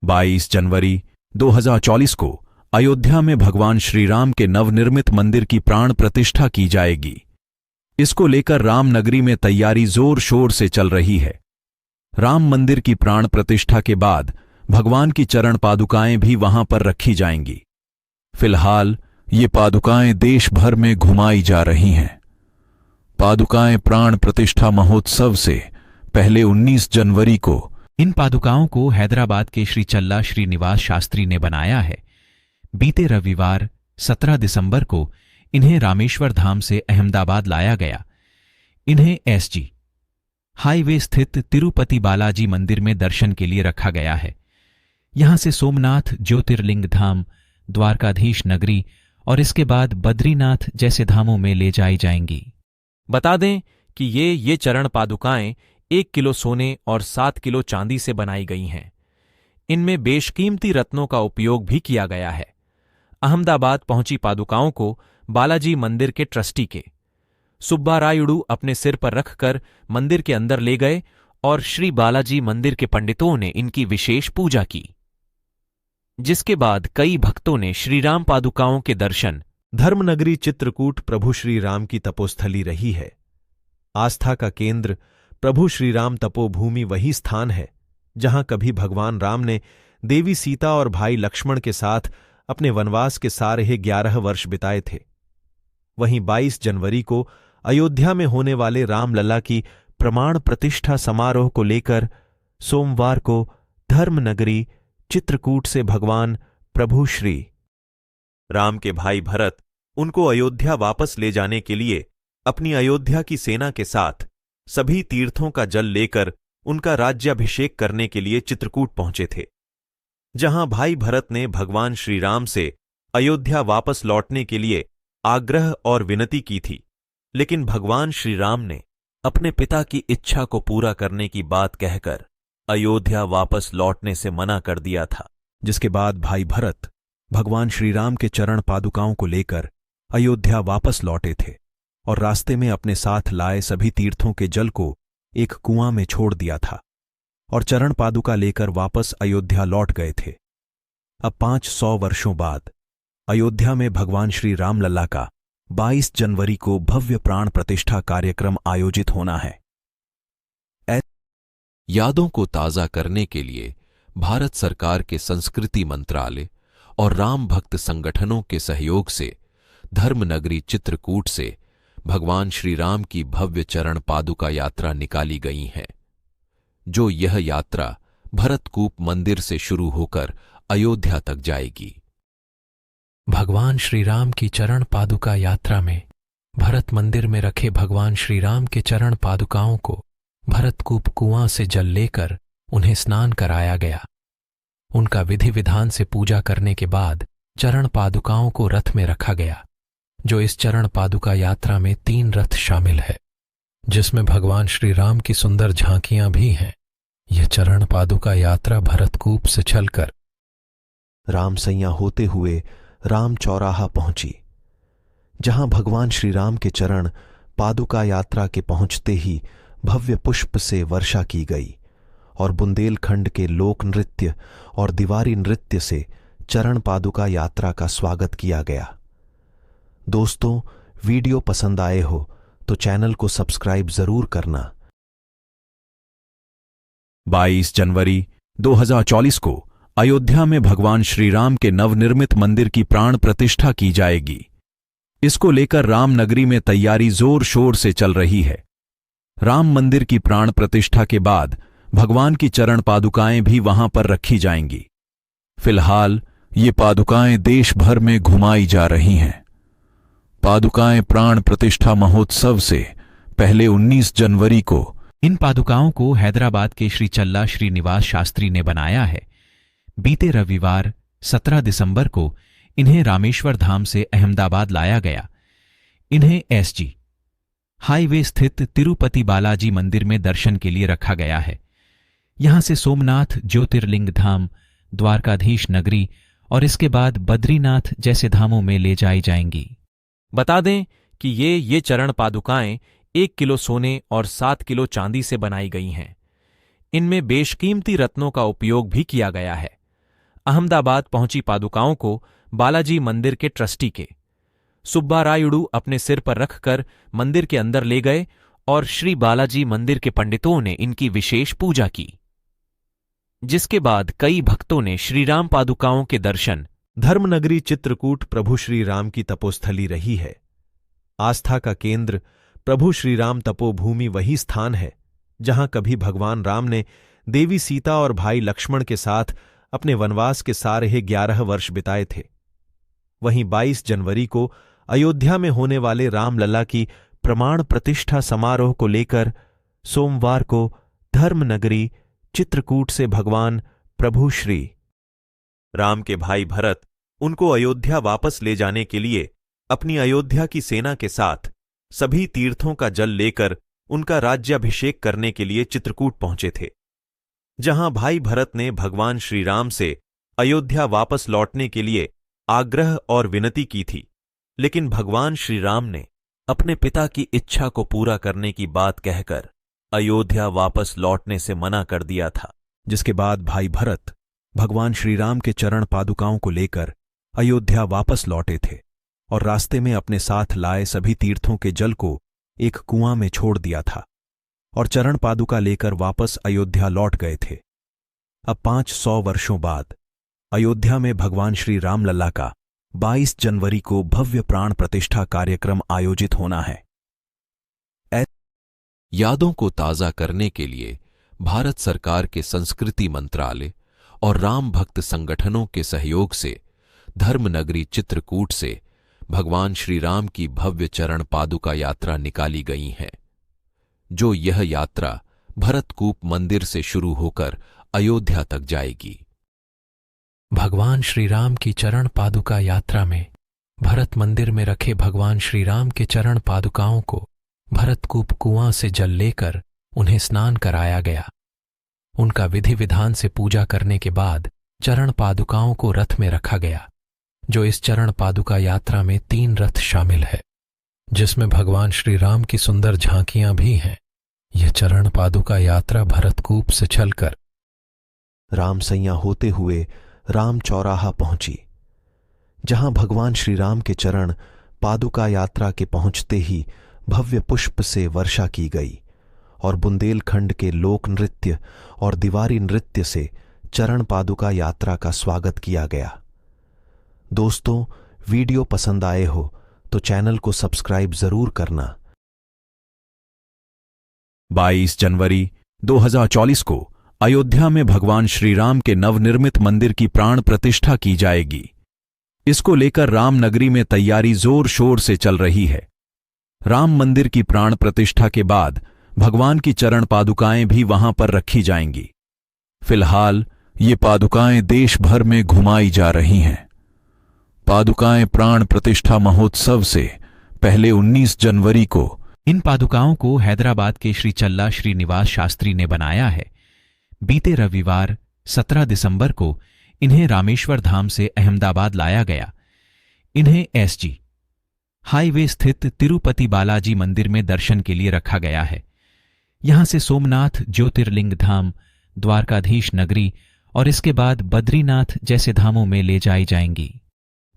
22 जनवरी 2024 को अयोध्या में भगवान श्री राम के नवनिर्मित मंदिर की प्राण प्रतिष्ठा की जाएगी। इसको लेकर रामनगरी में तैयारी जोर शोर से चल रही है। राम मंदिर की प्राण प्रतिष्ठा के बाद भगवान की चरण पादुकाएं भी वहां पर रखी जाएंगी। फिलहाल ये पादुकाएं देश भर में घुमाई जा रही हैं। पादुकाएं प्राण प्रतिष्ठा महोत्सव से पहले 19 जनवरी को इन पादुकाओं को हैदराबाद के श्री चल्ला श्रीनिवास शास्त्री ने बनाया है। बीते रविवार 17 दिसंबर को इन्हें रामेश्वर धाम से अहमदाबाद लाया गया। इन्हें एसजी हाईवे स्थित तिरुपति बालाजी मंदिर में दर्शन के लिए रखा गया है। यहां से सोमनाथ ज्योतिर्लिंग धाम, द्वारकाधीश नगरी और इसके बाद बद्रीनाथ जैसे धामों में ले जाई जाएंगी। बता दें कि ये चरण पादुकाएं 1 किलो सोने और 7 किलो चांदी से बनाई गई हैं। इनमें बेशकीमती रत्नों का उपयोग भी किया गया है। अहमदाबाद पहुंची पादुकाओं को बालाजी मंदिर के ट्रस्टी के सुब्बा रायुडू अपने सिर पर रखकर मंदिर के अंदर ले गए और श्री बालाजी मंदिर के पंडितों ने इनकी विशेष पूजा की, जिसके बाद कई भक्तों ने श्रीराम पादुकाओं के दर्शन। धर्मनगरी चित्रकूट प्रभु श्री राम की तपोस्थली रही है। आस्था का केंद्र प्रभु श्रीराम तपोभूमि वही स्थान है जहां कभी भगवान राम ने देवी सीता और भाई लक्ष्मण के साथ अपने वनवास के सारे 11 वर्ष बिताए थे। वहीं 22 जनवरी को अयोध्या में होने वाले रामलला की प्रमाण प्रतिष्ठा समारोह को लेकर सोमवार को धर्मनगरी चित्रकूट से भगवान प्रभु श्री राम के भाई भरत उनको अयोध्या वापस ले जाने के लिए अपनी अयोध्या की सेना के साथ सभी तीर्थों का जल लेकर उनका राज्याभिषेक करने के लिए चित्रकूट पहुंचे थे, जहां भाई भरत ने भगवान श्री राम से अयोध्या वापस लौटने के लिए आग्रह और विनती की थी, लेकिन भगवान श्री राम ने अपने पिता की इच्छा को पूरा करने की बात कहकर अयोध्या वापस लौटने से मना कर दिया था। जिसके बाद भाई भरत भगवान श्री राम के चरण पादुकाओं को लेकर अयोध्या वापस लौटे थे और रास्ते में अपने साथ लाए सभी तीर्थों के जल को एक कुआं में छोड़ दिया था और चरण पादुका लेकर वापस अयोध्या लौट गए थे। अब 500 वर्षों बाद अयोध्या में भगवान श्री रामलला का 22 जनवरी को भव्य प्राण प्रतिष्ठा कार्यक्रम आयोजित होना है। यादों को ताज़ा करने के लिए भारत सरकार के संस्कृति मंत्रालय और राम भक्त संगठनों के सहयोग से धर्मनगरी चित्रकूट से भगवान श्री राम की भव्य चरण पादुका यात्रा निकाली गई है, जो यह यात्रा भरतकूप मंदिर से शुरू होकर अयोध्या तक जाएगी। भगवान श्री राम की चरण पादुका यात्रा में भरत मंदिर में रखे भगवान श्री राम के चरण पादुकाओं को भरतकूप कुआं से जल लेकर उन्हें स्नान कराया गया। उनका विधि विधान से पूजा करने के बाद चरण पादुकाओं को रथ में रखा गया, जो इस चरण पादुका यात्रा में 3 रथ शामिल है, जिसमें भगवान श्री राम की सुंदर झांकियां भी हैं। यह चरण पादुका यात्रा भरतकूप से चलकर रामसैया होते हुए राम चौराहा पहुंची, जहां भगवान श्री राम के चरण पादुका यात्रा के पहुंचते ही भव्य पुष्प से वर्षा की गई और बुंदेलखंड के लोक नृत्य और दीवारी नृत्य से चरण पादुका यात्रा का स्वागत किया गया। दोस्तों, वीडियो पसंद आए हो तो चैनल को सब्सक्राइब जरूर करना। 22 जनवरी 2024 को अयोध्या में भगवान श्री राम के नवनिर्मित मंदिर की प्राण प्रतिष्ठा की जाएगी। इसको लेकर रामनगरी में तैयारी जोर शोर से चल रही है। राम मंदिर की प्राण प्रतिष्ठा के बाद भगवान की चरण पादुकाएं भी वहां पर रखी जाएंगी। फिलहाल ये पादुकाएं देश भर में घुमाई जा रही हैं। पादुकाएं प्राण प्रतिष्ठा महोत्सव से पहले 19 जनवरी को इन पादुकाओं को हैदराबाद के श्री चल्ला श्रीनिवास शास्त्री ने बनाया है। बीते रविवार 17 दिसंबर को इन्हें रामेश्वर धाम से अहमदाबाद लाया गया। इन्हें एसजी हाईवे स्थित तिरुपति बालाजी मंदिर में दर्शन के लिए रखा गया है। यहां से सोमनाथ ज्योतिर्लिंग धाम, द्वारकाधीश नगरी और इसके बाद बद्रीनाथ जैसे धामों में ले जाई जाएंगी। बता दें कि ये चरण पादुकाएं 1 किलो सोने और 7 किलो चांदी से बनाई गई हैं। इनमें बेशकीमती रत्नों का उपयोग भी किया गया है। अहमदाबाद पहुंची पादुकाओं को बालाजी मंदिर के ट्रस्टी के सुब्बा रायुडू अपने सिर पर रखकर मंदिर के अंदर ले गए और श्री बालाजी मंदिर के पंडितों ने इनकी विशेष पूजा की, जिसके बाद कई भक्तों ने श्रीराम पादुकाओं के दर्शन। धर्मनगरी चित्रकूट प्रभु श्री राम की तपोस्थली रही है। आस्था का केंद्र प्रभु श्रीराम तपोभूमि वही स्थान है जहां कभी भगवान राम ने देवी सीता और भाई लक्ष्मण के साथ अपने वनवास के सारे 11 वर्ष बिताए थे। वहीं 22 जनवरी को अयोध्या में होने वाले रामलला की प्रमाण प्रतिष्ठा समारोह को लेकर सोमवार को धर्मनगरी चित्रकूट से भगवान प्रभु श्री राम के भाई भरत उनको अयोध्या वापस ले जाने के लिए अपनी अयोध्या की सेना के साथ सभी तीर्थों का जल लेकर उनका राज्याभिषेक करने के लिए चित्रकूट पहुंचे थे, जहां भाई भरत ने भगवान श्री राम से अयोध्या वापस लौटने के लिए आग्रह और विनती की थी, लेकिन भगवान श्री राम ने अपने पिता की इच्छा को पूरा करने की बात कहकर अयोध्या वापस लौटने से मना कर दिया था। जिसके बाद भाई भरत भगवान श्री राम के चरण पादुकाओं को लेकर अयोध्या वापस लौटे थे और रास्ते में अपने साथ लाए सभी तीर्थों के जल को एक कुआं में छोड़ दिया था और चरण पादुका लेकर वापस अयोध्या लौट गए थे। अब 500 वर्षों बाद अयोध्या में भगवान श्री रामलला का 22 जनवरी को भव्य प्राण प्रतिष्ठा कार्यक्रम आयोजित होना है। यादों को ताज़ा करने के लिए भारत सरकार के संस्कृति मंत्रालय और राम भक्त संगठनों के सहयोग से धर्मनगरी चित्रकूट से भगवान श्री राम की भव्य चरण पादुका यात्रा निकाली गई है, जो यह यात्रा भरतकूप मंदिर से शुरू होकर अयोध्या तक जाएगी। भगवान श्री राम की चरण पादुका यात्रा में भरत मंदिर में रखे भगवान श्री राम के चरण पादुकाओं को भरतकूप कुआं से जल लेकर उन्हें स्नान कराया गया। उनका विधि विधान से पूजा करने के बाद चरण पादुकाओं को रथ में रखा गया, जो इस चरण पादुका यात्रा में 3 रथ शामिल है, जिसमें भगवान श्री राम की सुंदर झांकियां भी हैं। यह चरण पादुका यात्रा भरतकूप से चलकर रामसैया होते हुए राम चौराहा पहुंची, जहां भगवान श्री राम के चरण पादुका यात्रा के पहुंचते ही भव्य पुष्प से वर्षा की गई और बुंदेलखंड के लोक नृत्य और दीवारी नृत्य से चरण पादुका यात्रा का स्वागत किया गया। दोस्तों, वीडियो पसंद आए हो तो चैनल को सब्सक्राइब जरूर करना। 22 जनवरी 2024 को अयोध्या में भगवान श्री राम के नवनिर्मित मंदिर की प्राण प्रतिष्ठा की जाएगी। इसको लेकर रामनगरी में तैयारी जोर शोर से चल रही है। राम मंदिर की प्राण प्रतिष्ठा के बाद भगवान की चरण पादुकाएं भी वहां पर रखी जाएंगी। फिलहाल ये पादुकाएं देश भर में घुमाई जा रही हैं। पादुकाएं प्राण प्रतिष्ठा महोत्सव से पहले 19 जनवरी को इन पादुकाओं को हैदराबाद के श्री चल्ला श्रीनिवास शास्त्री ने बनाया है। बीते रविवार 17 दिसंबर को इन्हें रामेश्वर धाम से अहमदाबाद लाया गया। इन्हें एसजी हाईवे स्थित तिरुपति बालाजी मंदिर में दर्शन के लिए रखा गया है। यहां से सोमनाथ ज्योतिर्लिंग धाम, द्वारकाधीश नगरी और इसके बाद बद्रीनाथ जैसे धामों में ले जाई जाएंगी।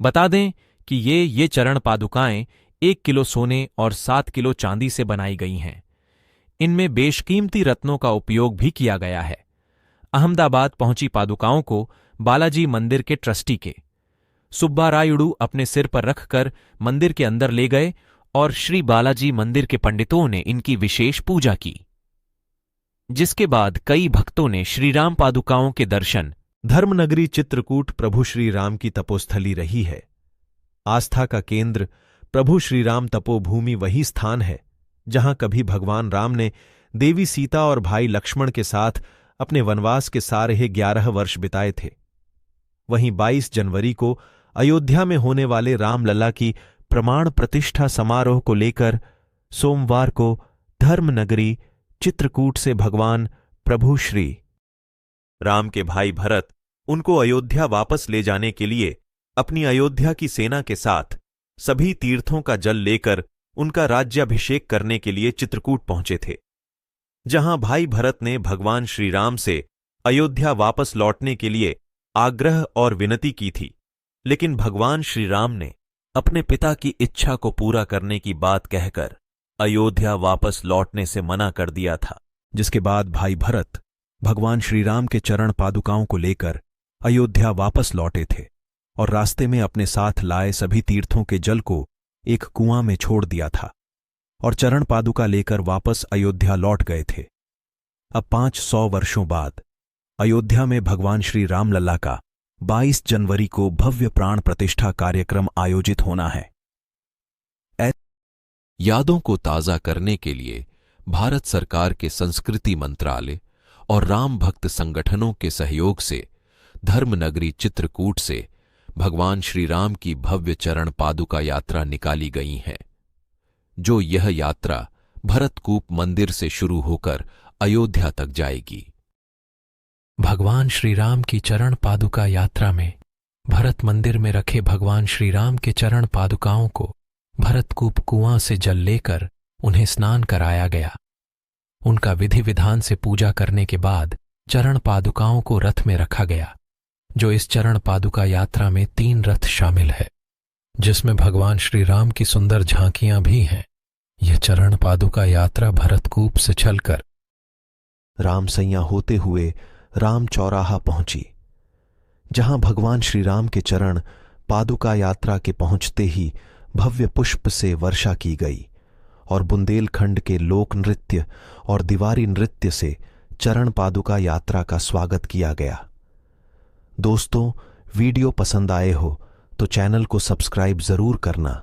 बता दें कि ये चरण पादुकाएं 1 किलो सोने और 7 किलो चांदी से बनाई गई हैं। इनमें बेशकीमती रत्नों का उपयोग भी किया गया है। अहमदाबाद पहुंची पादुकाओं को बालाजी मंदिर के ट्रस्टी के सुब्बा रायुडू अपने सिर पर रखकर मंदिर के अंदर ले गए और श्री बालाजी मंदिर के पंडितों ने इनकी विशेष पूजा की, जिसके बाद कई भक्तों ने श्रीराम पादुकाओं के दर्शन। धर्मनगरी चित्रकूट प्रभु श्री राम की तपोस्थली रही है। आस्था का केंद्र प्रभु श्री राम तपोभूमि वही स्थान है जहां कभी भगवान राम ने देवी सीता और भाई लक्ष्मण के साथ अपने वनवास के सारे 11 वर्ष बिताए थे। वहीं 22 जनवरी को अयोध्या में होने वाले रामलला की प्रमाण प्रतिष्ठा समारोह को लेकर सोमवार को धर्मनगरी चित्रकूट से भगवान प्रभु श्री राम के भाई भरत उनको अयोध्या वापस ले जाने के लिए अपनी अयोध्या की सेना के साथ सभी तीर्थों का जल लेकर उनका राज्याभिषेक करने के लिए चित्रकूट पहुंचे थे, जहां भाई भरत ने भगवान श्री राम से अयोध्या वापस लौटने के लिए आग्रह और विनती की थी, लेकिन भगवान श्री राम ने अपने पिता की इच्छा को पूरा करने की बात कहकर अयोध्या वापस लौटने से मना कर दिया था। जिसके बाद भाई भरत भगवान श्री राम के चरण पादुकाओं को लेकर अयोध्या वापस लौटे थे और रास्ते में अपने साथ लाए सभी तीर्थों के जल को एक कुआं में छोड़ दिया था और चरण पादुका लेकर वापस अयोध्या लौट गए थे। अब 500 वर्षों बाद अयोध्या में भगवान श्री रामलला का 22 जनवरी को भव्य प्राण प्रतिष्ठा कार्यक्रम आयोजित होना है। यादों को ताज़ा करने के लिए भारत सरकार के संस्कृति मंत्रालय और राम भक्त संगठनों के सहयोग से धर्मनगरी चित्रकूट से भगवान श्री राम की भव्य चरण पादुका यात्रा निकाली गई है, जो यह यात्रा भरतकूप मंदिर से शुरू होकर अयोध्या तक जाएगी। भगवान श्री राम की चरण पादुका यात्रा में भरत मंदिर में रखे भगवान श्री राम के चरण पादुकाओं को भरतकूप कुआं से जल लेकर उन्हें स्नान कराया गया। उनका विधि विधान से पूजा करने के बाद चरण पादुकाओं को रथ में रखा गया, जो इस चरण पादुका यात्रा में 3 रथ शामिल है, जिसमें भगवान श्री राम की सुंदर झांकियां भी हैं। यह चरण पादुका यात्रा भरतकूप से चलकर रामसैया होते हुए राम चौराहा पहुंची, जहां भगवान श्री राम के चरण पादुका यात्रा के पहुंचते ही भव्य पुष्प से वर्षा की गई और बुंदेलखंड के लोक नृत्य और दीवारी नृत्य से चरण पादुका यात्रा का स्वागत किया गया। दोस्तों, वीडियो पसंद आए हो तो चैनल को सब्सक्राइब जरूर करना।